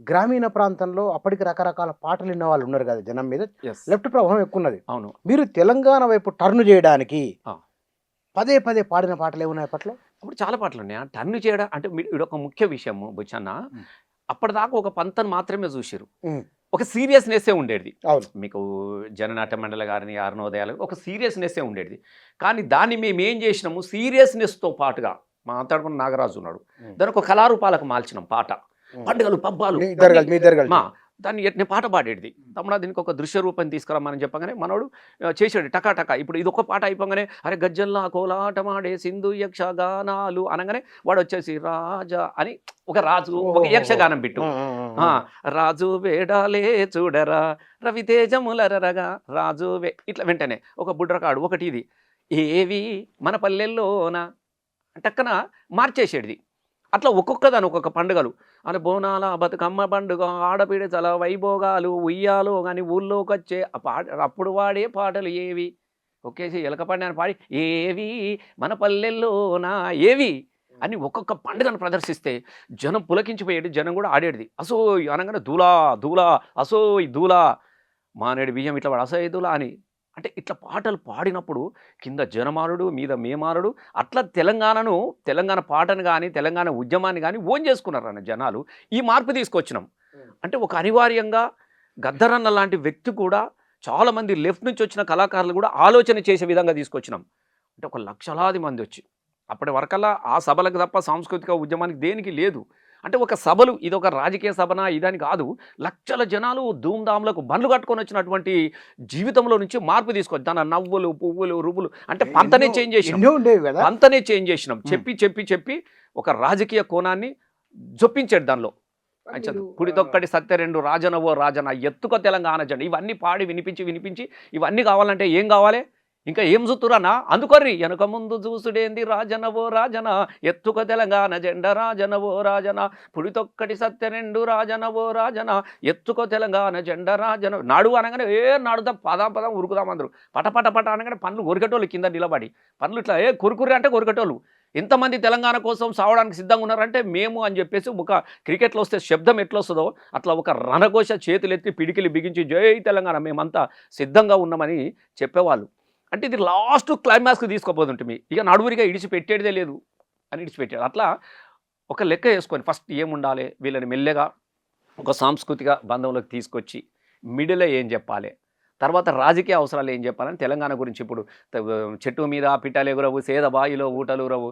గ్రామీణ ప్రాంతంలో అప్పటికి రకరకాల పాటలు విన్న వాళ్ళు ఉన్నారు కదా జనం మీద. యెస్. లెఫ్ట్ ప్రభావం ఎక్కువున్నది. అవును. మీరు తెలంగాణ వైపు టర్న్ చేయడానికి ఆ! పదే పదే పాడిన పాటలేమున్నాయి అప్పట్లో? అప్పుడు చాలా పాటలున్నాయి. ఆ టర్న్ చేయడం అంటే ఇదొక ముఖ్య విషయము బుచ్చన్న. హ్మ్. అప్పటిదాకా ఒక పంతను మాత్రమే జూషిర్రు. హ్మ్. ఒక సీరియస్‌నెస్సే ఉండేది. అవును. మీకు జననాట్య మండలి గారిని, అరుణోదయాలు ఒక సీరియస్‌నెస్సే ఉండేది. కానీ దాన్ని మేమేం జేసినాము సీరియస్‌నెస్‌తో పాటుగా మా అంతటకున్న నాగరాజు ఉన్నాడు. హ్మ్. దాన్నొక కళారూపాలకు మార్చినాం పాట. హ్మ్. పండుగలు, పబ్బాలు మీ ఇద్దరు కలిసి మీ ఇద్దరు మా కలిసి. దాన్ని నేను పాట పాడేటిది. తమ్ముడా దీనికి ఒక దృశ్య రూపం తీసుకురమ్మని చెప్పగానే మనోడు చేసాడు టకా టకా. ఇప్పుడు ఇదొక పాట అయిపోగానే అరే గజ్జల్లా కోలాటమాడే సింధు యక్షగానాలు అనగానే వాడొచ్చేసి రాజా అని ఒక రాజు, ఒక ఓహోహోహో! యక్షగానం బిట్టు. ఆ! ఆ! ఆ! ఆ! ఆ! రాజు వేడాలే చూడరా రవితేజములరరగా రాజు ఇట్లా వెంటనే ఒక బుడ్రకాడు ఒకటి ఇది. ఏవి మన పల్లెల్లోన టక్కన మార్చేసేటిది. అట్లా ఒక్కొక్కదాని ఒక్కొక్క పండుగలు. అని బోనాల బతుకమ్మ పండుగ, ఆడపిడచల వైభోగాలు, ఉయ్యాలో గాని ఊళ్ళోకొచ్చే అప్పుడు వాడే పాటలు ఏవి? ఒకేసి ఎలక పండాను పాడి ఏవి మన పల్లెల్లోన ఏవి? అని ఒక్కొక్క పండుగను ప్రదర్శిస్తే జనం పులకించిపోయేది. జనం గూడా ఆడేటిది. అసోయ్ అనంగానే దూలా, దూలా, అసోయ్ దూలా, మానేడు బియ్యం ఇట్లా వాడు అసోయ్ దూలా అని. అంటే ఇట్లా పాటలు పాడినప్పుడు కింద జనమారుడు, మీద మేమారుడు అట్లా తెలంగాణ పాటను గాని, తెలంగాణ ఉద్యమాన్ని గాని ఓన్ చేసుకున్నారన్న జనాలు. ఈ మార్పు తీసుకొచ్చినాం. హ్మ్. అంటే ఒక అనివార్యంగా గద్దరన్న లాంటి వ్యక్తి కూడా చాలామంది లెఫ్ట్ నుంచి వచ్చిన కళాకారులు కూడా ఆలోచన చేసే విధంగా తీసుకొచ్చినాం. అంటే ఒక లక్షలాది మందొచ్చి. అప్పటి వరకల్లా ఆ సభలకు తప్ప సాంస్కృతిక ఉద్యమానికి దేనికి లేదు. అంటే ఒక సభలు ఇదొక రాజకీయ సభనా ఇదని కాదు. లక్షల జనాలు ధూమ్‌ధామ్‌లకు బండ్లు కట్టుకొనొచ్చినటువంటి జీవితంలో నుంచి మార్పు తీసుకొచ్చి తన నవ్వులు, పువ్వులు, రువ్వులు అంటే పంతనే ఎన్నో చేంజ్ చేసినాం. ఎన్నో ఉండేవి గదా! పంతనే చేంజ్ చేసినాం. హ్మ్. చెప్పి ఒక రాజకీయ కోణాన్ని జొప్పించాడు దానిలో. అచ్చా మీరు కుడితొక్కటి సత్యరెండు రాజనవో రాజన ఎత్తుకో తెలంగాణ జెండా ఇవన్నీ పాడి వినిపించి ఇవన్నీ కావాలంటే ఏం కావాలి? ఇంకా ఏం జూత్తురన్నా అందుకొర్రి ఎనక ముందు జూసుడేంది రాజనవో రాజన ఎత్తుకో తెలంగాణ జెండ రాజనవో రాజన పుడితొక్కటి సత్యరెండు రాజనవో రాజన ఎత్తుకో తెలంగాణ జెండ రాజన నాడు అనగానే నాడుదాం పదం ఉరుకుదాం అందరూ పట అనగానే పండ్లు కొరికేటోళ్ళు కింద నిలబడి పండ్లు ఇట్లా కొరుకుర్రి అంటే కొరికేటోళ్ళు. ఎంతమంది తెలంగాణ కోసం సావడానికి సిద్ధంగా ఉన్నారంటే మేము అని చెప్పేసి ఒక క్రికెట్లో వస్తే శబ్దం ఎట్లొస్తుందో అట్లా ఒక రణఘోష చేతులెత్తి పిడికిలి బిగించి జై తెలంగాణ మేమంతా సిద్ధంగా ఉన్నామని చెప్పేవాళ్ళు. అంటే ఇది లాస్ట్ క్లైమాక్స్‌కి తీసుకుపోతుంటిమి. ఇక నడువురిగా ఇడిచిపెట్టేటిదే లేదు అని ఇడిచిపెట్టాడు. అట్లా ఒక లెక్క యేసుకొని ఫస్ట్ ఏముండాలి వీళ్ళని మెల్లగా ఒక సాంస్కృతిక బంధంలోకి తీసుకొచ్చి మిడిల్‌లో ఏం జెప్పాలే? తర్వాత రాజకీయ అవసరాలు ఏం జెప్పాలని తెలంగాణ గురించి ఇప్పుడు చెట్టు మీద పిట్టలెగురవు, సేద బాయిలో ఊటలూరవు,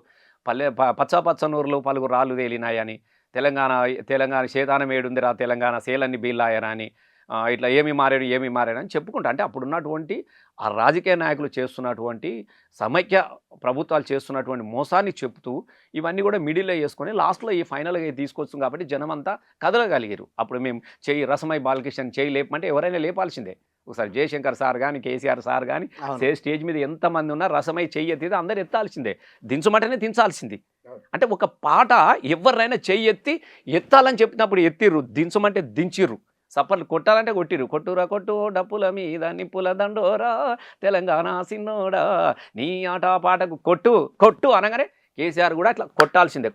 పచ్చ పచ్చనూరులో పలుగు రాళ్ళు తేలినాయని, తెలంగాణ తెలంగాణ సేదానం ఏడుందిరా తెలంగాణ సేలన్ని బీల్లాయరా అని, ఇట్లా ఏమి మారాడు అని చెప్పుకుంటా. అంటే అప్పుడున్నటువంటి ఆ రాజకీయ నాయకులు చేస్తున్నటువంటి సమైక్య ప్రభుత్వాలు చేస్తున్నటువంటి మోసాన్ని చెప్తూ ఇవన్నీ గూడా మిడిల్‌లో యేసుకొని లాస్ట్‌లో ఈ ఫైనల్‌గా తీసుకొచ్చాం కాబట్టి జనమంతా కదలగలిగారు. అప్పుడు మేము రసమై బాలకిషన్ చెయ్యి లేపమంటే ఎవరైనా లేపాల్సిందే. ఒకసారి జయశంకర్ సార్ గాని, కేసీఆర్ సార్ గాని అవును. స్టేజ్ మీద ఎంతమంది ఉన్నా రసమై చెయ్యెత్తితే అందరూ ఎత్తాల్సిందే. దించమంటేనే దించాల్సింది. అవును. అంటే ఒక పాట ఎవరినైనా చెయ్యెత్తి ఎత్తాలని చెప్పినప్పుడు ఎత్తిర్రు. దించమంటే దించిర్రు. సప్పట్లు కొట్టాలంటే కొట్టిర్రు. కొట్టురా కొట్టు డప్పుల మీద నిప్పుల దండోరా తెలంగాణ సిన్నోడా నీ ఆట పాటకు కొట్టు అనగానే కేసీఆర్ గూడా అట్లా కొట్టాల్సిందే.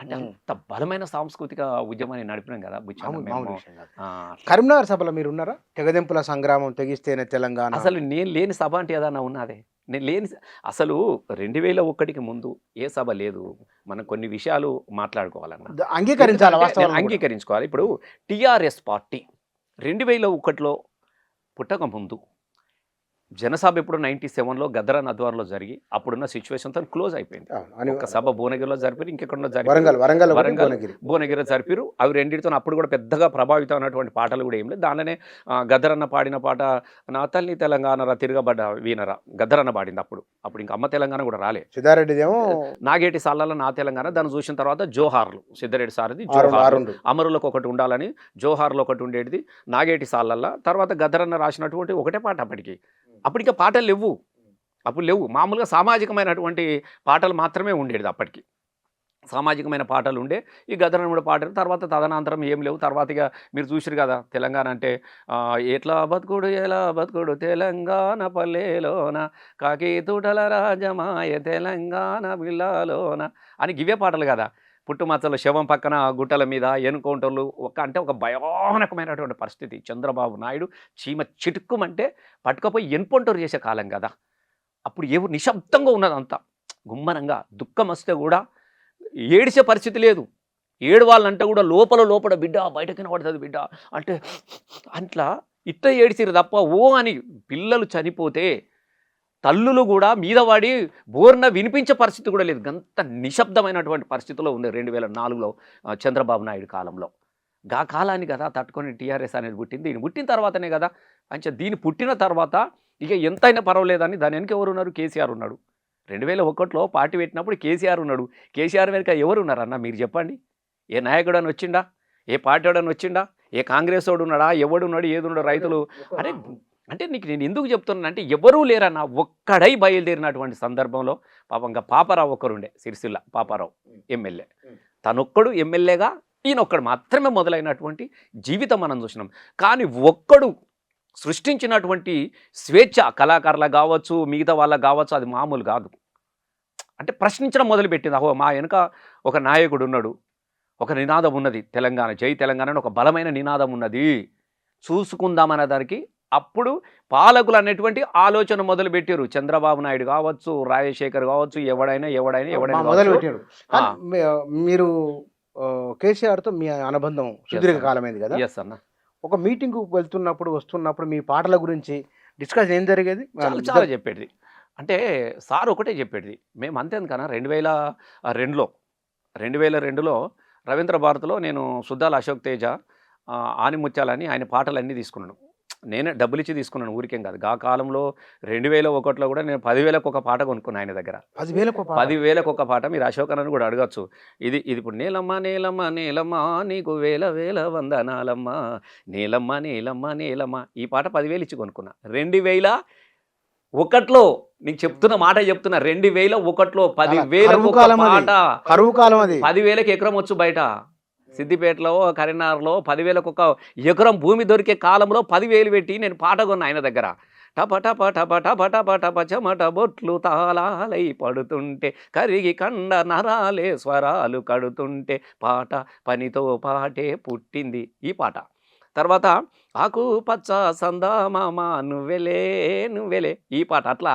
అంటే హ్మ్. అంత బలమైన సాంస్కృతిక ఉద్యమాన్ని నడిపినాం గదా! బుచ్చన్న మామూలు మేము. మామూలు విషయం కాదు. ఆ! కరీంనగర్ సభలో మీరున్నారా? తెగదెంపుల సంగ్రామం తెగిస్తేనే తెలంగాణ. అసలు నేను లేని సభ అంటే ఏదన్నా ఉన్నాదే? నేను లేని అసలు 2001కి ముందు ఏ సభ లేదు. మనం కొన్ని విషయాలు మాట్లాడుకోవాలన్న. అంగీకరించాలా ఎందుకంటే నేను వాస్తవాలను గూడా. అంగీకరించుకోవాలి. ఇప్పుడు టీఆర్ఎస్ పార్టీ 2001లో పుట్టక ముందు జనసభ ఎప్పుడు 97లో గద్దరన్న ఆధ్వర్యంలో జరిగి అప్పుడున్న సిట్యుయేషన్‌తో క్లోజ్ అయిపోయింది. అవును. ఒక సభ భువనగిరిలో జరిపారు. ఇంకెక్కడో జరిపారు. వరంగల్ ఒకటి, వరంగల్, భువనగిరి. భువనగిరిలో జరిపారు. అవి రెండిటితోని అప్పుడు కూడా పెద్దగా ప్రభావితమైనటువంటి పాటలు కూడా ఏం లేదు. దాంట్లోనే గద్దరన్న పాడిన పాట నా తల్లి తెలంగాణరా తిరగబడ్డ వీనరా గద్దరన్న పాడింది అప్పుడు. అప్పుడు ఇంకా అమ్మ తెలంగాణ కూడా రాలే. సిద్ధారెడ్డిదేమో నాగేటి సార్లలో నా తెలంగాణ దాన్ని చూసిన తర్వాత జోహార్లు సిద్ధారెడ్డి సార్‌ది ఆరుండు జోహార్లు. ఆరుండు. అమరులకు ఒకటి ఉండాలని జోహార్లు ఒకటి ఉండేటిది. నాగేటి సార్లల్ల తర్వాత గద్దరన్న రాసినటువంటి ఒకటే పాట అప్పటికి. అప్పటికి పాటలు లెవ్వు. అప్పుడు లేవు. మామూలుగా సామాజికమైనటువంటి పాటలు మాత్రమే ఉండేది అప్పటికి. సామాజికమైన పాటలు ఉండే. ఈ గద్దరన్న కూడా పాడారు. తర్వాత తదనంతరం ఏం లేవు. తర్వాత ఇక మీరు చూసిర్రు కదా! తెలంగాణ అంటే ఎలా బతుకుడు తెలంగాణ పల్లెలోన కాకి తూటల రాజమాయ తెలంగాణ విల్లాలోన అని గివే పాటలు కదా! పుట్టుమచ్చల శవం పక్కన గుట్టల మీద ఎన్కౌంటర్లు ఒక భయానకమైనటువంటి పరిస్థితి. చంద్రబాబు నాయుడు చీమ చిటుక్కుమంటే పట్టుకపోయి ఎన్కౌంటర్ చేసే కాలం కదా. అప్పుడు నిశ్శబ్దంగా ఉన్నదంతా, గుమ్మనంగా. దుఃఖం వస్తే కూడా ఏడిసే పరిస్థితి లేదు. ఏడవాళ్ళంటే కూడా లోపల బిడ్డ బయటకి వినబడుతుంది బిడ్డ అంటే అట్లా ఇట్లా ఏడిసిరు తప్ప అని పిల్లలు చనిపోతే తల్లులు కూడా మీద వాడి బోర్న వినిపించే పరిస్థితి కూడా లేదు. అంత నిశ్శబ్దమైనటువంటి పరిస్థితిలో ఉంది 2004లో చంద్రబాబు నాయుడు కాలంలో. గా కాలాన్ని కదా తట్టుకొని టీఆర్ఎస్ అనేది పుట్టింది. దీన్ని పుట్టిన తర్వాతనే కదా దీన్ని పుట్టిన తర్వాత ఇక ఎంతైనా పర్వాలేదని దాని వెనక ఎవరు ఉన్నారు? కేసీఆర్ ఉన్నాడు. 2001లో పార్టీ పెట్టినప్పుడు కేసీఆర్ ఉన్నాడు. కేసీఆర్ వెనక ఎవరు ఉన్నారన్న మీరు చెప్పండి? ఏ నాయకుడు అని వచ్చిండా? ఏ పార్టీ వాడని వచ్చిండా? ఏ కాంగ్రెస్ వాడు ఉన్నాడా? ఎవడున్నాడు? ఏది ఉన్నాడు? రైతులు అంటే నీకు నేను ఎందుకు చెప్తున్నానంటే ఎవరూ లేరన్న, ఒక్కడై బయలుదేరినటువంటి సందర్భంలో పాపంగా పాపారావు ఒక్కరుండే, సిరిసిల్ల పాపారావు ఎమ్మెల్యే. తనొక్కడు ఎమ్మెల్యేగా ఈయనొక్కడు మాత్రమే మొదలైనటువంటి జీవితం మనం చూసినాం. కానీ ఒక్కడు సృష్టించినటువంటి స్వేచ్ఛ కళాకారులకు కావచ్చు, మిగతా వాళ్ళకు కావచ్చు, అది మామూలు కాదు. అంటే ప్రశ్నించడం మొదలుపెట్టింది. అహో మా వెనుక ఒక నాయకుడు ఉన్నాడు, ఒక నినాదం ఉన్నది, తెలంగాణ జై తెలంగాణ అని ఒక బలమైన నినాదం ఉన్నది, చూసుకుందామనే దానికి అప్పుడు పాలకులు అనేటువంటి ఆలోచన మొదలుపెట్టారు. చంద్రబాబు నాయుడు కావచ్చు, రాజశేఖర్ కావచ్చు, ఎవడైనా మొదలుపెట్టారు. మీరు కేసీఆర్తో మీ అనుబంధం సుదీర్ఘ కాలమైంది కదా. ఎస్ అన్న. ఒక మీటింగ్ వెళ్తున్నప్పుడు వస్తున్నప్పుడు మీ పాటల గురించి డిస్కస్ ఏం జరిగేది? చాలా చెప్పేది. అంటే సార్ ఒకటే చెప్పేది, మేము అంతేందుకన్నా 2002లో రవీంద్ర భారతిలో నేను సుద్దాల అశోక్ తేజ ఆనిముత్యాలని ఆయన పాటలన్నీ తీసుకున్నాను. నేనే డబ్బులు ఇచ్చి తీసుకున్నాను, ఊరికేం కాదు. ఆ కాలంలో 2001లో కూడా నేను 10,000కు ఒక పాట కొనుక్కున్నాను ఆయన దగ్గర. 10,000కు ఒక పాట. మీరు అశోక్ అన్నని కూడా అడగచ్చు. ఇది ఇప్పుడు నేలమ్మ నేలమ్మ నేలమ్మ నీకు వేల వేల వందనాలమ్మ నేలమ్మ నేలమ్మ నేలమ్మ, ఈ పాట 10,000 ఇచ్చి కొనుక్కున్నా. 2001లో నీకు చెప్తున్న మాట చెప్తున్నా, 2001లో 10,000కు పాట. 10,000కి ఎకరం వచ్చు బయట. సిద్దిపేటలో కరీంనగర్లో 10,000కు ఒక ఎకరం భూమి దొరికే కాలంలో 10,000 పెట్టి నేను పాట కొన్నా ఆయన దగ్గర. టప టప టప టప టప టప చెమట బొట్లు తాళాలై పడుతుంటే కరిగి కండ నరాలే స్వరాలు కడుతుంటే పాట పనితో పాటే పుట్టింది ఈ పాట. తర్వాత ఆకు పచ్చ సందామామ నువ్వెలే నువ్వెలే ఈ పాట. అట్లా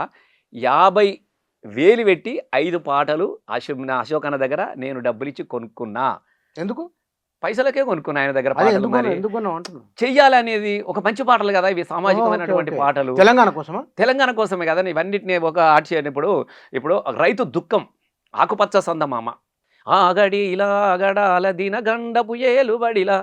50,000 పెట్టి 5 పాటలు అశోక్ అన్న దగ్గర నేను డబ్బులు ఇచ్చి కొనుక్కున్నా. ఎందుకు? పైసలకే కొనుక్కున్నా ఆయన దగ్గర పాటలు. మరి చెయ్యాలనేది ఒక మంచి పాటలు కదా ఇవి, సామాజికమైనటువంటి పాటలు, తెలంగాణ కోసమే కదా. ఇవన్నిటిని ఒక ఆర్ట్ చేయను. ఇప్పుడు రైతు దుఃఖం, ఆకుపచ్చ సందమామ ఆగడిలా ఆగడాల దినగండపు ఏలుబడిలా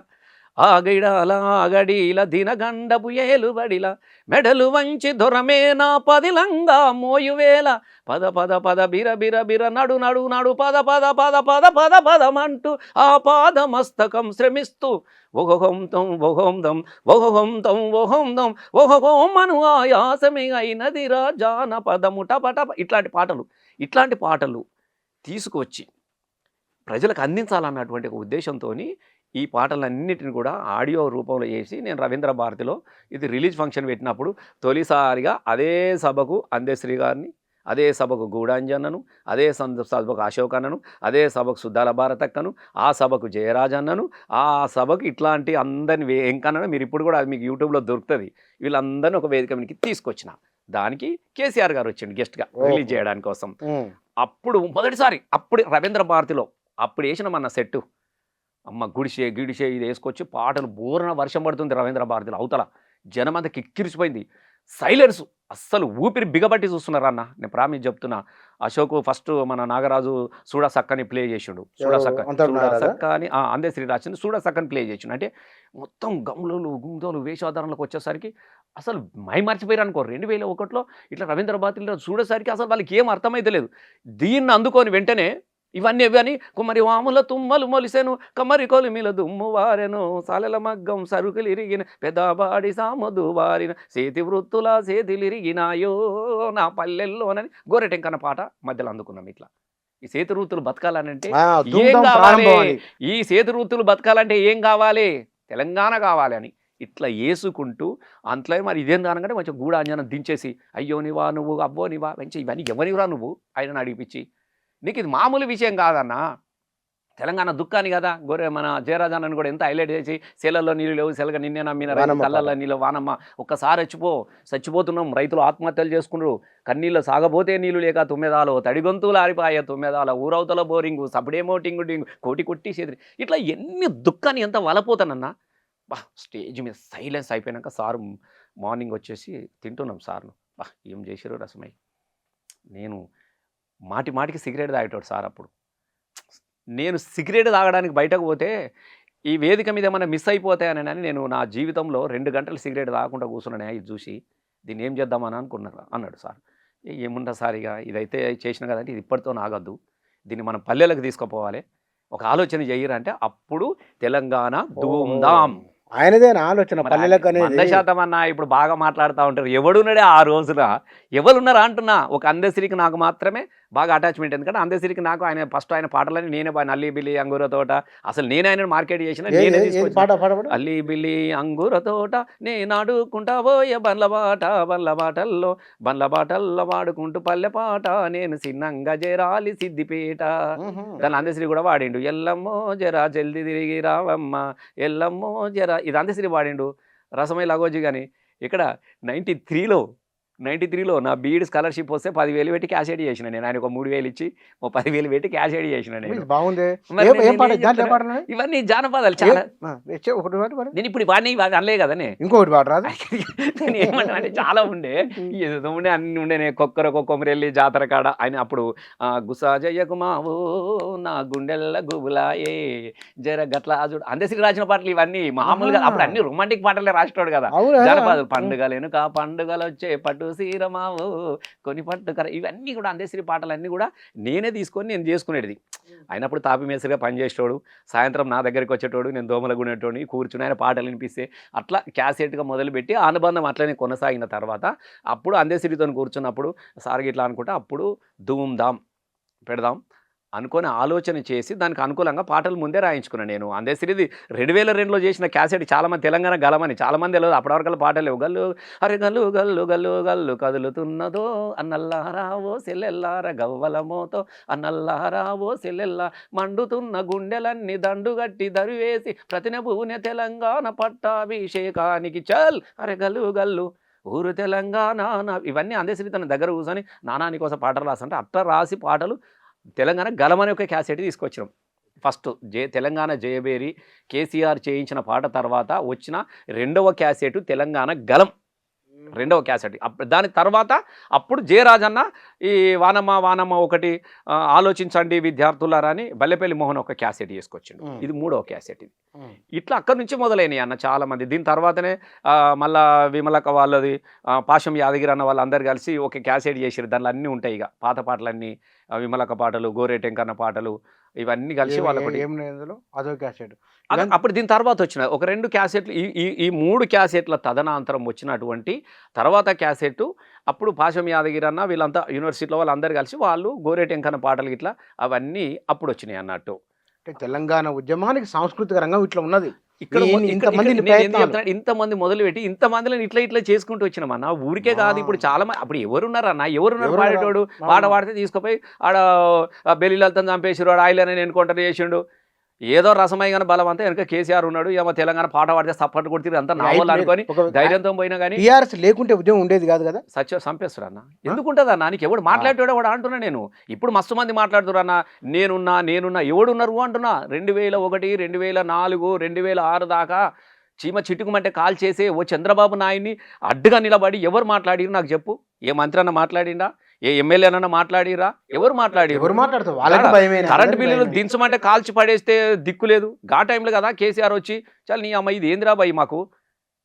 ఆగడీల దినగండపు ఏలుబడిలా మెడలు వంచి దొరమే నా పదిలంగా మోయువేల పద పద పద బిర బిర బిర నడు నడు నడు పద పద పద పద పద పదమంటూ ఆ పాదమస్తకం శ్రమిస్తూ ఒహొంతం ఒహొందం ఒహొంతం ఒహొందం ఒహొమను ఆయాసమే అయినదిరా జానపదము టపటప. ఇట్లాంటి పాటలు తీసుకువచ్చి ప్రజలకు అందించాలన్నటువంటి ఒక ఉద్దేశంతో ఈ పాటలన్నిటిని కూడా ఆడియో రూపంలో వేసి నేను రవీంద్ర భారతిలో ఇది రిలీజ్ ఫంక్షన్ పెట్టినప్పుడు తొలిసారిగా అదే సభకు అందశ్రీ గారిని, అదే సభకు గూడాంజన్నను, అదే సభకు అశోక్ అన్నను, అదే సభకు సుద్దాల భారతక్కను, ఆ సభకు జయరాజ్ అన్నను, ఆ సభకు ఇట్లాంటి అందరిని ఎంకన్నా మీరు ఇప్పుడు కూడా అది మీకు యూట్యూబ్లో దొరుకుతుంది. వీళ్ళందరినీ ఒక వేదిక మీదకి తీసుకొచ్చిన. దానికి కేసీఆర్ గారు వచ్చిండు గెస్ట్గా రిలీజ్ చేయడానికి కోసం. అప్పుడు మొదటిసారి రవీంద్ర భారతిలో అప్పుడు వేసిన మన సెట్టు అమ్మ గుడిసే గిడిసే ఇది వేసుకొచ్చి పాటలు బోరన వర్షం పడుతుంది రవీంద్ర భారతిలో. అవతల జనం అంతా కిక్కిరిసిపోయింది, సైలెన్స్, అస్సలు ఊపిరి బిగబట్టి చూస్తున్నారు అన్న. నేను ప్రామిస్ చెప్తున్నా. అశోక్ ఫస్ట్ మన నాగరాజు సూడా సక్కని ప్లే చేసిండు. సూడా సక్క అని అందే శ్రీరాజుని సూడా సక్కని ప్లే చేసిండు. అంటే మొత్తం గమ్ములు గుంతలు వేషాధారణలకు వచ్చేసరికి అసలు మర్చిపోయారు అనుకో. 2001లో ఇట్లా రవీంద్ర భారతిలో చూడేసరికి అసలు వాళ్ళకి ఏం అర్థమైతే లేదు. దీన్ని అందుకొని వెంటనే ఇవన్నీ కుమ్మరి వాముల తుమ్మలు మొలిసెను కమ్మరి కొలిమిల దుమ్ము వారెను సాలెల మగ్గం సరుకులు ఇరిగిన పెద్దబాడి సామదు వారిన చేతి వృత్తుల చేతులిరిగినాయో నా పల్లెల్లోనని గోరెటెంకన్న పాట మధ్యలో అందుకున్నాం. ఇట్లా ఈ చేతి వృత్తులు బతకాలనంటే ఏం కావాలి? ఈ చేతి వృత్తులు బతకాలంటే ఏం కావాలి? తెలంగాణ కావాలి అని ఇట్లా వేసుకుంటూ అంతలో మరి ఇదేం దానంటే మంచిగా గూడాంజనం దించేసి అయ్యో నివా నువ్వు అబ్బో నివా మంచి ఇవన్నీ ఎవరివరా నువ్వు ఆయనను అడిగిపించి. నీకు ఇది మామూలు విషయం కాదన్నా. తెలంగాణ దుఃఖాన్ని కదా గొర్రె మన జయరాజాన్ని కూడా ఎంత హైలైట్ చేసి సెలల్లో నీళ్ళు లేవు సెలగా నిన్నే నమ్మిన రైతు వానమ్మ కళ్ళల్లో నీళ్ళు వానమ్మ ఒక్కసారి చచ్చిపోతున్నాం రైతులు ఆత్మహత్యలు చేసుకున్నారు కన్నీళ్ళు సాగబోతే నీళ్ళు లేక తుమ్మెదాలో తడిగొంతులు ఆరిపాయ తుమ్మెదాల ఊరవతల బోరింగు సపడేమో టింగు టింగు కోటి కొట్టి చేతి ఇట్లా ఎన్ని దుఃఖాన్ని ఎంత వలపోతానన్నా బా స్టేజ్ మీద సైలెన్స్ అయిపోయాక సార్ మార్నింగ్ వచ్చేసి తింటున్నాం సార్ను బా ఏం చేసారు రసమై నేను మాటికి సిగరెట్ తాగేటోడు సార్ అప్పుడు నేను సిగరెట్ తాగడానికి బయటకు పోతే ఈ వేదిక మీద ఏమైనా మిస్ అయిపోతాయని నేను నా జీవితంలో 2 గంటలు సిగరెట్ తాగకుండా కూర్చున్నాను ఇది చూసి దీన్ని ఏం చేద్దామని అన్నాడు సార్ ఏముంటా సార్ ఇక ఇదైతే చేసిన కదంటే ఇది ఇప్పటితో ఆగద్దు దీన్ని మనం పల్లెలకు తీసుకుపోవాలి ఒక ఆలోచన చేయరంటే అప్పుడు తెలంగాణ ధూమ్ధాం ఆయనదే ఆలోచన పల్లెలకు అనేది 100% అన్న ఇప్పుడు బాగా మాట్లాడుతూ ఉంటారు ఎవడున్నాడే ఆ రోజున ఎవరున్నారా అంటున్నా ఒక అందశ్రీకి నాకు మాత్రమే బాగా అటాచ్మెంట్ ఎందుకంటే అందశ్రీకి నాకు ఆయన ఫస్ట్ ఆయన పాటలని నేనే నల్లి బిల్లి అంగూర తోట అసలు నేనే ఆయన మార్కెట్ చేసిన నేనే తీసుకొచ్చిన అల్లి బిల్లి అంగూర తోట నేను ఆడుకుంటా పోయే బండ్ల బాటల్లో వాడుకుంటూ పల్లె పాట నేను చిన్నంగా జరాలి సిద్దిపేట దాని అందశ్రీ కూడా వాడిండు ఎల్లమ్మో జరా జల్ది తిరిగి రావమ్మ ఎల్లమ్మో జరా ఇది అందశ్రీ వాడిండు రసమై లగోజీ కానీ ఇక్కడ 93లో నా బీఈడి స్కాలర్షిప్ వస్తే 10,000 పెట్టి క్యాష్ ఎడ్ చేసిన నేను ఆయన ఒక 3,000 ఇచ్చి 10,000 పెట్టి క్యాష్ ఎడ్ చేసిన నేను బాగుంది ఇవన్నీ జానపదాలు చాలా నేను ఇప్పుడు వాడిని అనలే కదా ఇంకొకటి పాట రాదు నేను ఏమంటా అంటే చాలా ఏదో ఉండే అన్ని ఉండే కొమ్మరెల్లి జాతర కాడ ఆయన అప్పుడు గుసా జయ్యకు మావు నా గుండెల్ల గుబులాయే జర గట్ల అజుడు అందరికి రాసిన పాటలు ఇవన్నీ మామూలుగా అప్పుడు అన్ని రొమాంటిక్ పాటలే రాసినాడు కదా జానపదాలు పండుగలేను పండుగలు వచ్చే పట్టు సీరమావు కొని పట్టుకర ఇవన్నీ కూడా అందశ్రీ పాటలన్నీ కూడా నేనే తీసుకొని నేను చేసుకునేది అయినప్పుడు తాపి మేసరిగా పనిచేసేటోడు సాయంత్రం నా దగ్గరికి వచ్చేటోడు నేను దోమల గునేటోడిని కూర్చుని ఆయన పాటలు వినిపిస్తే అట్లా క్యాసెట్గా మొదలుపెట్టి అనుబంధం అట్లనే కొనసాగిన తర్వాత అప్పుడు అందశ్రీతో కూర్చున్నప్పుడు సార్ ఇట్లా అనుకుంటే అప్పుడు ధూమ్ధాం పెడదాం అనుకొని ఆలోచన చేసి దానికి అనుకూలంగా పాటలు ముందే రాయించుకున్నాను నేను అందశ్రీది 2002లో చేసిన క్యాసెట్ చాలామంది తెలంగాణ గలమని చాలామంది తెలియదు అప్పటివరకు పాటలు లేవు గల్లు అరే గల్లు గల్లు గల్లు గల్లు కదులుతున్నదో అన్నల్లారావో సెల్లెల్లార గవ్వలమోతో అన్నల్లారావో సెల్లెల్లా మండుతున్న గుండెలన్నీ దండుగట్టి దరివేసి ప్రతినబూనె తెలంగాణ పట్టాభిషేకానికి చల్ అరే గల్లు గల్లు ఊరు తెలంగాణ ఇవన్నీ అందశ్రీ తన దగ్గర కూర్చొని నానాని కోసం పాటలు రాసంటే అట్లా రాసి పాటలు తెలంగాణ గలమని ఒక క్యాసెట్ తీసుకొచ్చినాం ఫస్ట్ తెలంగాణ జయబేరి కేసీఆర్ చేయించిన పాట తర్వాత వచ్చిన 2వ క్యాసెట్ తెలంగాణ గలం 2వ క్యాసెట్ దాని తర్వాత అప్పుడు జయరాజన్న ఈ వానమ్మ ఒకటి ఆలోచించండి విద్యార్థులారా అని బల్లెపల్లి మోహన్ ఒక క్యాసెట్ చేసుకొచ్చిండు ఇది 3వ క్యాసెట్ ఇది ఇట్లా అక్కడి నుంచి మొదలైనవి అన్న చాలామంది దీని తర్వాతనే మళ్ళా విమలక వాళ్ళది పాశం యాదగిరి అన్న వాళ్ళందరూ కలిసి ఒక క్యాసెట్ చేసారు దానిలో అన్నీ ఉంటాయి ఇక పాత పాటలన్నీ విమలక పాటలు గోరేటెంకన్న పాటలు ఇవన్నీ కలిసి వాళ్ళకి అదో క్యాసెట్ అప్పుడు దీని తర్వాత వచ్చిన ఒక 2 క్యాసెట్లు ఈ 3 క్యాసెట్ల తదనంతరం వచ్చినటువంటి తర్వాత క్యాసెట్ అప్పుడు పాశం యాదగిరి అన్న వీళ్ళంతా యూనివర్సిటీలో వాళ్ళందరూ కలిసి వాళ్ళు గోరేటెంకన్న పాటలు ఇట్లా అవన్నీ అప్పుడు వచ్చినాయి అన్నట్టు తెలంగాణ ఉద్యమానికి సాంస్కృతిక రంగం ఇట్లా ఉన్నది ఇక్కడ ఇంతమంది మొదలుపెట్టి ఇంతమందిలో ఇట్లా చేసుకుంటూ వచ్చినామన్న ఊరికే కాదు ఇప్పుడు చాలా మంది అప్పుడు ఎవరున్నారన్న ఎవరున్నారు పాడేటోడు పాట పాడితే తీసుకుపోయి ఆడ బెల్లిలతో చంపేసారు ఆడ ఆయిల్ ఎన్కౌంటర్ చేసిండు ఏదో రసమై కానీ బలం అంతా వెనక కేసీఆర్ ఉన్నాడు ఏమో తెలంగాణ పాట పాడితే సపోర్ట్ కొడుతుంది అంతా నావల్ అనుకొని ధైర్యంతో పోయినా కానీ లేకుంటే ఉద్యమం ఉండేది కాదు కదా చంపేస్తారు అన్న ఎందుకుంటుంది అన్న నీకు ఎవడు మాట్లాడేవాడు వాడు అంటున్నా నేను ఇప్పుడు మస్తు మంది మాట్లాడుతున్నారు అన్న నేనున్నా ఎవడున్నారు అంటున్నా 2001 2004 2006 దాకా చీమ చిట్టుకుమంటే కాల్ చేసే ఓ చంద్రబాబు నాయుడిని అడ్డుగా నిలబడి ఎవరు మాట్లాడిరు నాకు చెప్పు ఏ మంత్రి అన్న మాట్లాడిండా ఏ ఎమ్మెల్యే అన్న మాట్లాడిరా ఎవరు మాట్లాడారు కరెంటు బిల్లులు దించమంటే కాల్చి పడేస్తే దిక్కు లేదు గా టైంలో కదా కేసీఆర్ వచ్చి చాలు నీ అమ్మ ఇది ఏందిరా బాయ్ మాకు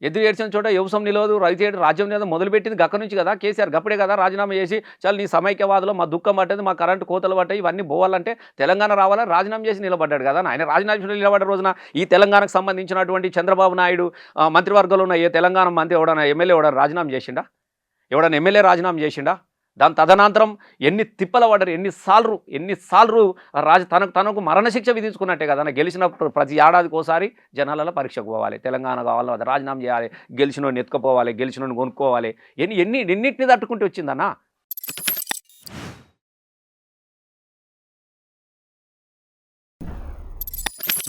ఎదురు ఏడ్చిన చోట వ్యవసాయం నిలవదు రైతు రాజ్యం నిలవదు మొదలుపెట్టింది గక్క నుంచి కదా కేసీఆర్ గప్పుడే కదా రాజీనామా చేసి చాలు నీ సమైక్యవాదులో మా దుఃఖం పట్టేది మా కరెంటు కోతలు పట్టాయి ఇవన్నీ పోవాలంటే తెలంగాణ రావాలని రాజీనామా చేసి నిలబడ్డాడు కదా ఆయన రాజీనామా నిలబడ్డ రోజున ఈ తెలంగాణకు సంబంధించినటువంటి చంద్రబాబు నాయుడు మంత్రివర్గంలో ఉన్న ఏ తెలంగాణ మంత్రి ఎవడన్నా ఎమ్మెల్యే ఎవడన్నా రాజీనామా చేసిండా ఎవడన్నా ఎమ్మెల్యే రాజీనామా చేసిండా దాని తదనంతరం ఎన్ని తిప్పల పడ్డారు ఎన్నిసార్లు తనకు మరణశిక్ష విధించుకున్నట్టే కదా గెలిచిన ప్రతి ఏడాదికోసారి జనాలలో పరీక్షకు పోవాలి తెలంగాణ కావాలి రాజీనామా చేయాలి గెలిచినోడిని ఎత్తుకుపోవాలి గెలిచినోడిని కొనుక్కోవాలి ఎన్నింటిని తట్టుకుంటూ వచ్చిందన్నా